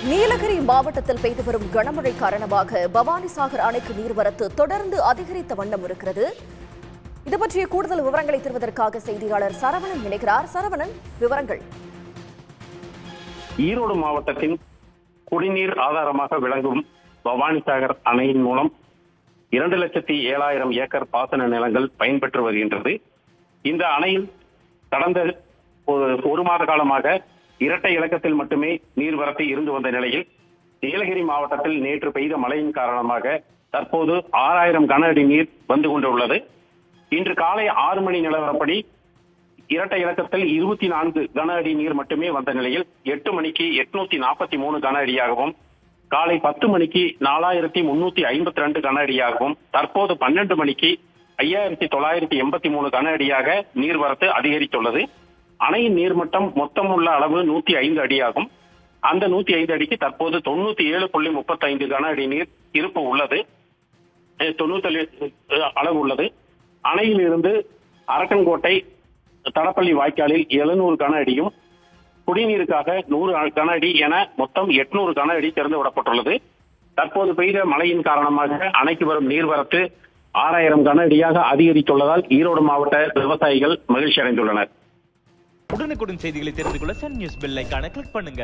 நீலகிரி மாவட்டத்தில் பெய்து வரும் கனமழை காரணமாக பவானிசாகர் அணைக்கு நீர்வரத்து தொடர்ந்து அதிகரித்த வண்ணம் இருக்கிறது. இது பற்றிய கூடுதல் விவரங்களை தருவதற்காக செய்தியாளர் சரவணன் இணைகிறார். சரவணன், விவரங்கள். ஈரோடு மாவட்டத்தின் குடிநீர் ஆதாரமாக விளங்கும் பவானிசாகர் அணையின் மூலம் 2,07,000 ஏக்கர் பாசன நிலங்கள் பயன்பெற்று வருகின்றது. இந்த அணையில் கடந்த ஒரு மாத காலமாக இரட்டை இலக்கத்தில் மட்டுமே நீர்வரத்து இருந்து வந்த நிலையில் நீலகிரி மாவட்டத்தில் நேற்று பெய்த மழையின் காரணமாக தற்போது 6,000 கன அடி நீர் வந்து கொண்டுள்ளது. இன்று காலை 6 மணி நிலவரப்படி இரட்டை இலக்கத்தில் 24 கன அடி நீர் மட்டுமே வந்த நிலையில் 8 மணிக்கு 843 கன அடியாகவும், காலை 10 மணிக்கு 4,352 கன அடியாகவும், தற்போது 12 மணிக்கு 5,983 கன அடியாக நீர்வரத்து அதிகரித்துள்ளது. அணையின் நீர்மட்டம் மொத்தம் உள்ள அளவு 105 அடியாகும். அந்த 105 அடிக்கு தற்போது 97.35 கன அடி நீர் இருப்பு உள்ளது. 97 அளவு உள்ளது. அணையில் இருந்து அரக்கன்கோட்டை தடப்பள்ளி வாய்க்காலில் 700 கன அடியும், குடிநீருக்காக 100 கன அடி என மொத்தம் 800 கன அடி திறந்து விடப்பட்டுள்ளது. தற்போது பெய்த மழையின் காரணமாக அணைக்கு வரும் நீர்வரத்து 6,000 கன அடியாக அதிகரித்துள்ளதால் ஈரோடு மாவட்ட விவசாயிகள் மகிழ்ச்சி அடைந்துள்ளனர். உடனுக்குடன் செய்திகளை தெரிந்து கொள்ள சன் நியூஸ் பெல் ஐகானை கிளிக் பண்ணுங்க.